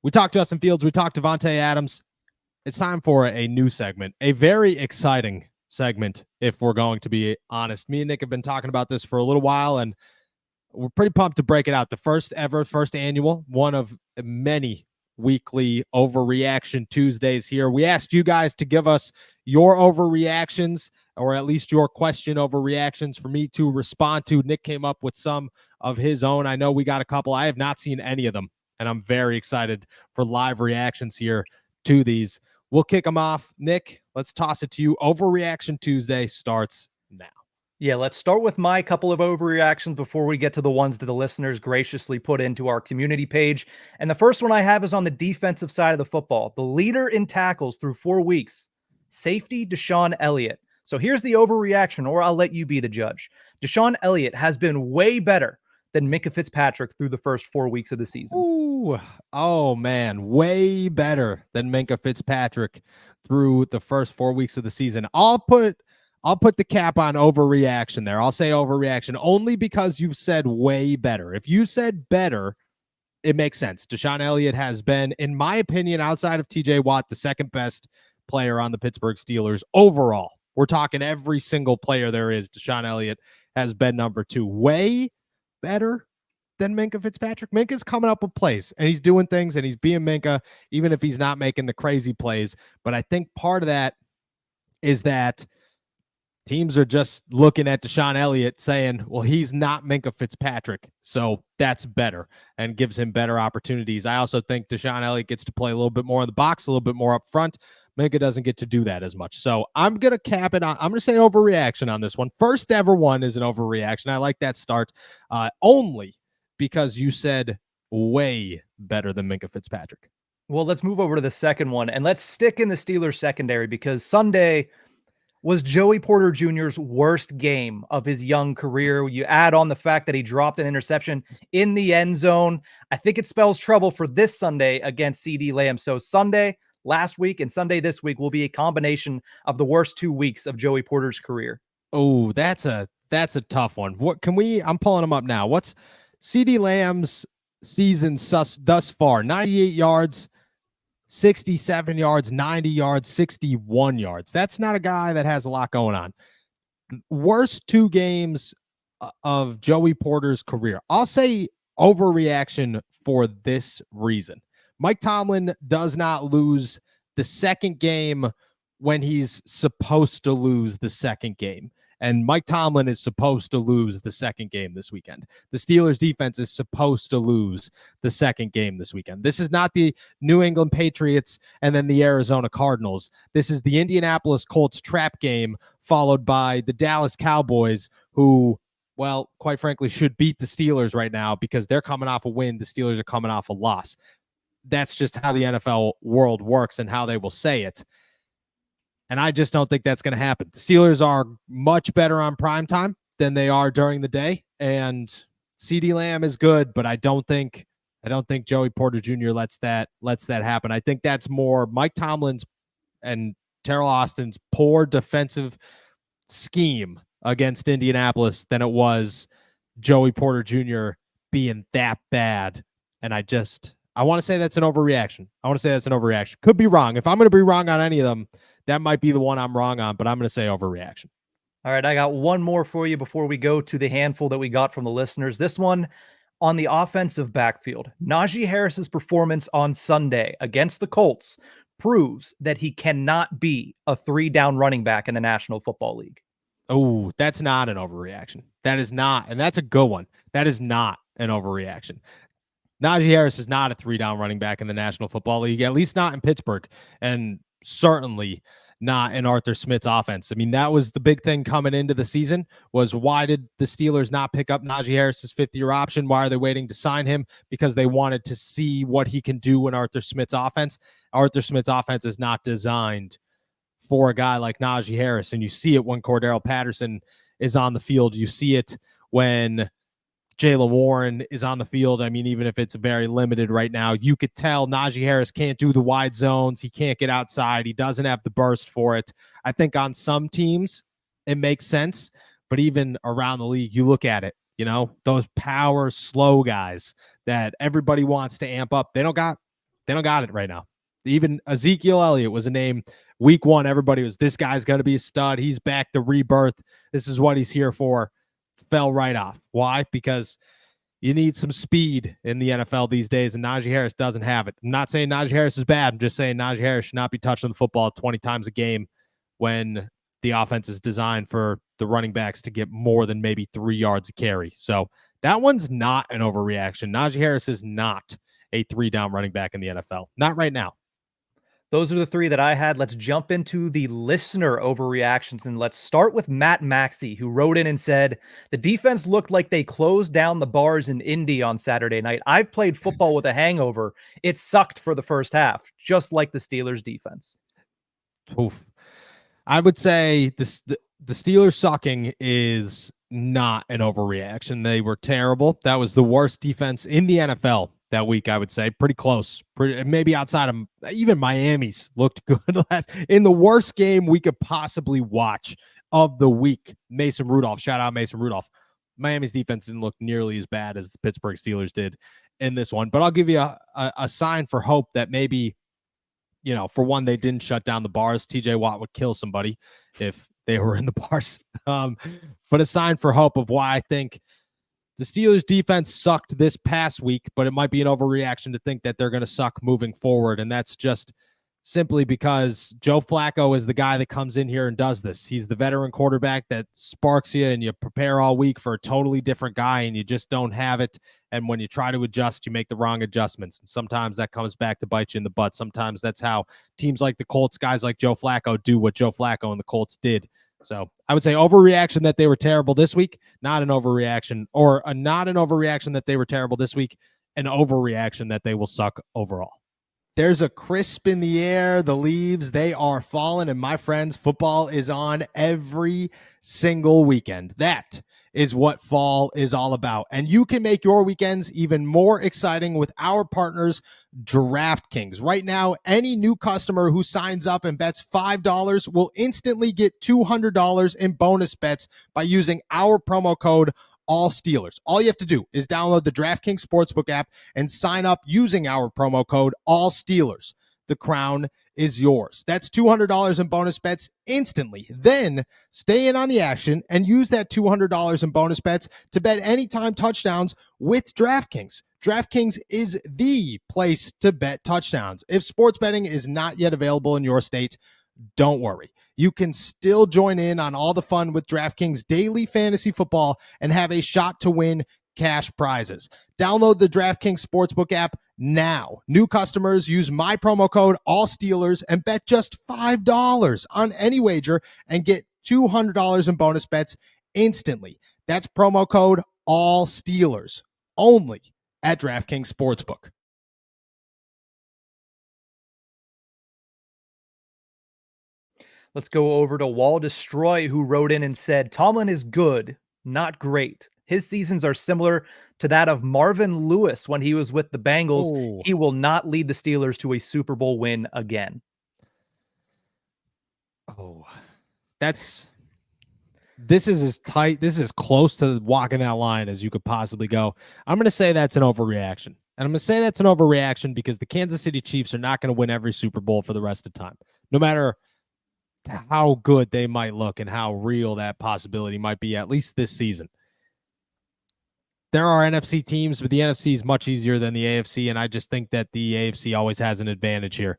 We talked Justin Fields. We talked Devontae Adams. It's time for a new segment, a very exciting segment, if we're going to be honest. Me and Nick have been talking about this for a little while, and we're pretty pumped to break it out. The first annual, one of many weekly Overreaction Tuesdays here. We asked you guys to give us your overreactions, or at least your question overreactions for me to respond to. Nick came up with some of his own. I know we got a couple. I have not seen any of them, and I'm very excited for live reactions here to these. We'll kick them off. Nick, let's toss it to you. Overreaction Tuesday starts now. Yeah, let's start with my couple of overreactions before we get to the ones that the listeners graciously put into our community page. And the first one I have is on the defensive side of the football. The leader in tackles through 4 weeks, safety Deshaun Elliott. So here's the overreaction, or I'll let you be the judge. Deshaun Elliott has been way better than Minkah Fitzpatrick through the first 4 weeks of the season. Ooh, oh man, way better than Minkah Fitzpatrick through the first 4 weeks of the season. I'll put the cap on overreaction there. I'll say overreaction only because you've said way better. If you said better, it makes sense. Deshaun Elliott has been, in my opinion, outside of TJ Watt, the second best player on the Pittsburgh Steelers overall. We're talking every single player there is. Deshaun Elliott has been number 2. Way better than Minkah Fitzpatrick. Minkah's coming up with plays, and he's doing things, and he's being Minkah, even if he's not making the crazy plays. But I think part of that is that teams are just looking at Deshaun Elliott saying, well, he's not Minkah Fitzpatrick, so that's better and gives him better opportunities. I also think Deshaun Elliott gets to play a little bit more in the box, a little bit more up front. Minkah doesn't get to do that as much. So I'm going to cap it on, I'm going to say overreaction on this one. First ever one is an overreaction. I like that start only because you said way better than Minkah Fitzpatrick. Well, let's move over to the second one, and let's stick in the Steelers secondary because Sunday was Joey Porter Jr.'s worst game of his young career. You add on the fact that he dropped an interception in the end zone. I think it spells trouble for this Sunday against CD Lamb. So Sunday last week and Sunday this week will be a combination of the worst 2 weeks of Joey Porter's career. Oh, that's a tough one. What can we, I'm pulling them up now. What's CD Lamb's season thus far? 98 yards, 67 yards, 90 yards, 61 yards. That's not a guy that has a lot going on. Worst 2 games of Joey Porter's career. I'll say overreaction for this reason. Mike Tomlin does not lose the second game when he's supposed to lose the second game. And Mike Tomlin is supposed to lose the second game this weekend. The Steelers defense is supposed to lose the second game this weekend. This is not the New England Patriots and then the Arizona Cardinals. This is the Indianapolis Colts trap game followed by the Dallas Cowboys, who, well, quite frankly, should beat the Steelers right now because they're coming off a win. The Steelers are coming off a loss. That's just how the NFL world works and how they will say it. And I just don't think that's going to happen. The Steelers are much better on primetime than they are during the day. And CeeDee Lamb is good, but I don't think Joey Porter Jr. lets that happen. I think that's more Mike Tomlin's and Terrell Austin's poor defensive scheme against Indianapolis than it was Joey Porter Jr. being that bad. And I want to say that's an overreaction. Could be wrong. If I'm going to be wrong on any of them, that might be the one I'm wrong on, but I'm going to say overreaction. All right, I got one more for you before we go to the handful that we got from the listeners. This one on the offensive backfield. Najee Harris's performance on Sunday against the Colts proves that he cannot be a 3-down running back in the National Football League. Oh, that's not an overreaction. That is not, and that's a good one. That is not an overreaction. Najee Harris is not a 3-down running back in the National Football League, at least not in Pittsburgh, and certainly not in Arthur Smith's offense. I mean, that was the big thing coming into the season was why did the Steelers not pick up Najee Harris's 5th-year option? Why are they waiting to sign him? Because they wanted to see what he can do in Arthur Smith's offense. Arthur Smith's offense is not designed for a guy like Najee Harris, and you see it when Cordero Patterson is on the field. You see it when Jaylen Warren is on the field. I mean, even if it's very limited right now, you could tell Najee Harris can't do the wide zones. He can't get outside. He doesn't have the burst for it. I think on some teams it makes sense, but even around the league, you look at it, those power slow guys that everybody wants to amp up. They don't got They don't got it right now. Even Ezekiel Elliott was a name week 1. Everybody was, this guy's going to be a stud. He's back to rebirth. This is what he's here for. Fell right off. Why? Because you need some speed in the NFL these days, and Najee Harris doesn't have it. I'm not saying Najee Harris is bad. I'm just saying Najee Harris should not be touching the football 20 times a game when the offense is designed for the running backs to get more than maybe 3 yards a carry. So that one's not an overreaction. Najee Harris is not a 3-down running back in the NFL. Not right now. Those are the 3 that I had. Let's jump into the listener overreactions, and let's start with Matt Maxey, who wrote in and said, the defense looked like they closed down the bars in Indy on Saturday night. I've played football with a hangover. It sucked for the first half, just like the Steelers defense. Oof. I would say the Steelers sucking is not an overreaction. They were terrible. That was the worst defense in the NFL that week, I would say. Pretty close. Maybe outside of even Miami's looked good in the worst game we could possibly watch of the week. Mason Rudolph. Shout out Mason Rudolph. Miami's defense didn't look nearly as bad as the Pittsburgh Steelers did in this one. But I'll give you a sign for hope that maybe, for one, they didn't shut down the bars. TJ Watt would kill somebody if they were in the bars. But a sign for hope of why I think the Steelers defense sucked this past week, but it might be an overreaction to think that they're going to suck moving forward. And that's just simply because Joe Flacco is the guy that comes in here and does this. He's the veteran quarterback that sparks you, and you prepare all week for a totally different guy, and you just don't have it. And when you try to adjust, you make the wrong adjustments. And sometimes that comes back to bite you in the butt. Sometimes that's how teams like the Colts, guys like Joe Flacco, do what Joe Flacco and the Colts did. So I would say overreaction that they were terrible this week, not an overreaction, or not an overreaction that they were terrible this week, an overreaction that they will suck overall. There's a crisp in the air. The leaves, they are falling. And my friends, football is on every single weekend. That is what fall is all about. And you can make your weekends even more exciting with our partners, DraftKings. Right now, any new customer who signs up and bets $5 will instantly get $200 in bonus bets by using our promo code ALLSteelers. All you have to do is download the DraftKings Sportsbook app and sign up using our promo code ALLSteelers. The crown is yours. That's $200 in bonus bets instantly. Then stay in on the action and use that $200 in bonus bets to bet anytime touchdowns with DraftKings. DraftKings is the place to bet touchdowns. If sports betting is not yet available in your state, don't worry. You can still join in on all the fun with DraftKings daily fantasy football and have a shot to win cash prizes. Download the DraftKings Sportsbook app now. New customers use my promo code ALLSteelers and bet just $5 on any wager and get $200 in bonus bets instantly. That's promo code ALLSteelers only at DraftKings Sportsbook. Let's go over to Wall Destroy, who wrote in and said, Tomlin is good, not great. His seasons are similar to that of Marvin Lewis when he was with the Bengals. Oh. He will not lead the Steelers to a Super Bowl win again. Oh, this is as tight. This is as close to walking that line as you could possibly go. I'm going to say that's an overreaction. And I'm going to say that's an overreaction because the Kansas City Chiefs are not going to win every Super Bowl for the rest of the time, no matter how good they might look and how real that possibility might be, at least this season. There are NFC teams, but the NFC is much easier than the AFC, and I just think that the AFC always has an advantage here.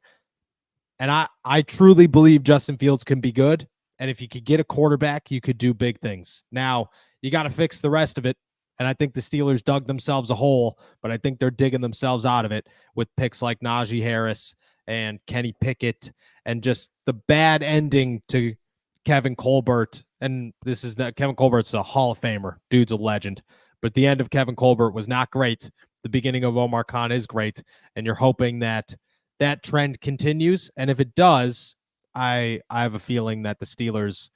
And I truly believe Justin Fields can be good, and if you could get a quarterback, you could do big things. Now, you got to fix the rest of it, and I think the Steelers dug themselves a hole, but I think they're digging themselves out of it with picks like Najee Harris and Kenny Pickett and just the bad ending to Kevin Colbert. And this is that Kevin Colbert's a Hall of Famer. Dude's a legend. But the end of Kevin Colbert was not great. The beginning of Omar Khan is great. And you're hoping that that trend continues. And if it does, I have a feeling that the Steelers,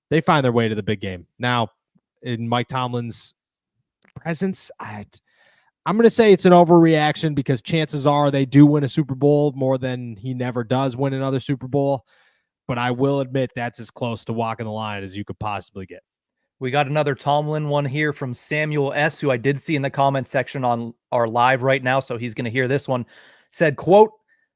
they find their way to the big game. Now, in Mike Tomlin's presence, I'm going to say it's an overreaction because chances are they do win a Super Bowl more than he never does win another Super Bowl. But I will admit that's as close to walking the line as you could possibly get. We got another Tomlin one here from Samuel S., who I did see in the comment section on our live right now, so he's going to hear this one. Said, quote,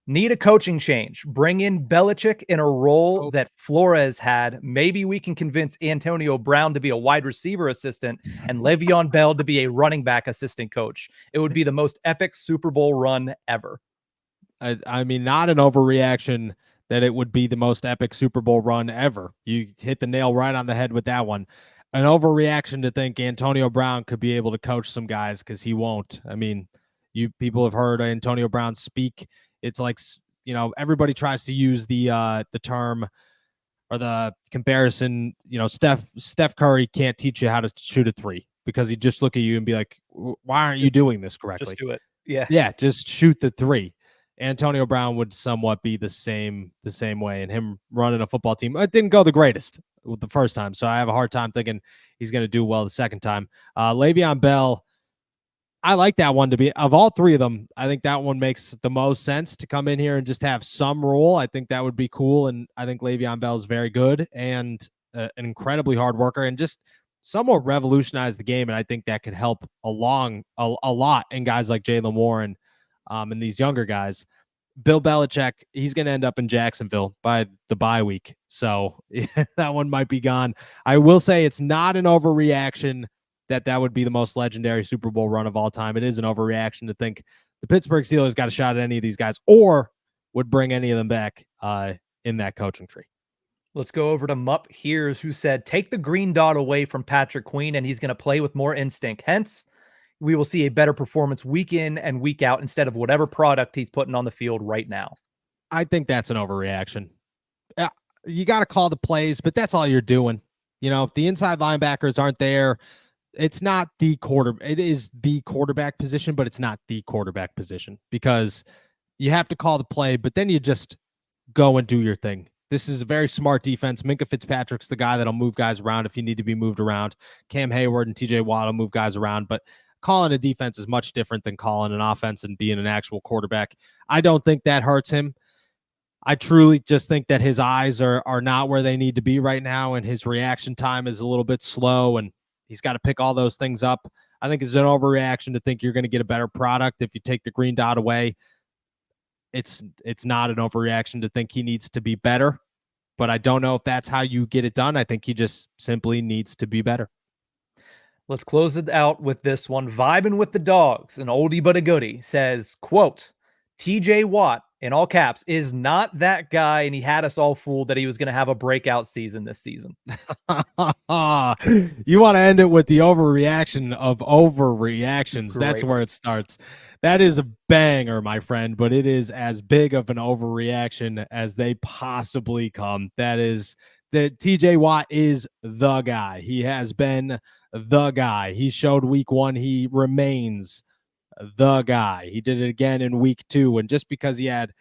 Need a coaching change. Bring in Belichick in a role Oh. that Flores had. Maybe we can convince Antonio Brown to be a wide receiver assistant and Le'Veon Bell to be a running back assistant coach. It would be the most epic Super Bowl run ever. I mean, not an overreaction that it would be the most epic Super Bowl run ever. You hit the nail right on the head with that one. An overreaction to think Antonio Brown could be able to coach some guys because he won't. I mean, you people have heard Antonio Brown speak. It's like, you know, everybody tries to use the term or the comparison. You know, Steph Curry can't teach you how to shoot a three because he'd just look at you and be like, "Why aren't you doing this correctly?" Just do it. Yeah. Yeah, just shoot the three. Antonio Brown would somewhat be the same way, and him running a football team, it didn't go the greatest with the first time, so I have a hard time thinking he's going to do well the second time. Le'Veon Bell, I like that one to be, of all three of them, I think that one makes the most sense to come in here and just have some role. I think that would be cool, and I think Le'Veon Bell is very good and an incredibly hard worker and just somewhat revolutionize the game, and I think that could help a lot in guys like Jaylen Warren and these younger guys. Bill Belichick, he's going to end up in Jacksonville by the bye week. So that one might be gone. I will say it's not an overreaction that would be the most legendary Super Bowl run of all time. It is an overreaction to think the Pittsburgh Steelers got a shot at any of these guys or would bring any of them back in that coaching tree. Let's go over to Mupp Here's, who said, take the green dot away from Patrick Queen and he's going to play with more instinct. Hence, we will see a better performance week in and week out instead of whatever product he's putting on the field right now. I think that's an overreaction. You got to call the plays, but that's all you're doing. You know, the inside linebackers aren't there. It's not the it is the quarterback position, but it's not the quarterback position because you have to call the play, but then you just go and do your thing. This is a very smart defense. Minkah Fitzpatrick's the guy that'll move guys around if you need to be moved around. Cam Hayward and TJ Watt will move guys around, but calling a defense is much different than calling an offense and being an actual quarterback. I don't think that hurts him. I truly just think that his eyes are not where they need to be right now, and his reaction time is a little bit slow, and he's got to pick all those things up. I think it's an overreaction to think you're going to get a better product if you take the green dot away. It's not an overreaction to think he needs to be better, but I don't know if that's how you get it done. I think he just simply needs to be better. Let's close it out with this one. Vibing with the Dogs, an oldie but a goodie, says, quote, TJ Watt, in all caps, is not that guy, and he had us all fooled that he was going to have a breakout season this season. You want to end it with the overreaction of overreactions. Great. That's where it starts. That is a banger, my friend, but it is as big of an overreaction as they possibly come. That TJ Watt is the guy. He has been the guy. He showed week 1. He remains the guy. He did it again in week 2. And just because he had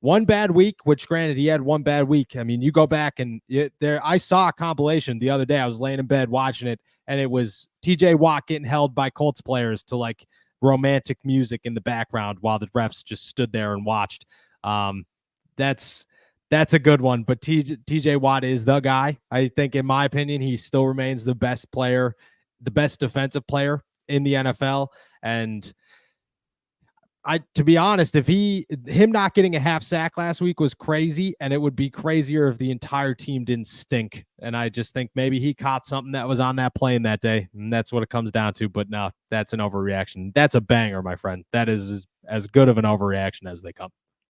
one bad week, which granted he had one bad week. I mean, you go back and I saw a compilation the other day. I was laying in bed watching it, and it was TJ Watt getting held by Colts players to like romantic music in the background while the refs just stood there and watched. That's a good one. But TJ Watt is the guy. I think, in my opinion, he still remains the best player, the best defensive player in the NFL. And to be honest, if him not getting a half sack last week was crazy, and it would be crazier if the entire team didn't stink. And I just think maybe he caught something that was on that plane that day, and that's what it comes down to. But no, that's an overreaction. That's a banger, my friend. That is as good of an overreaction as they come.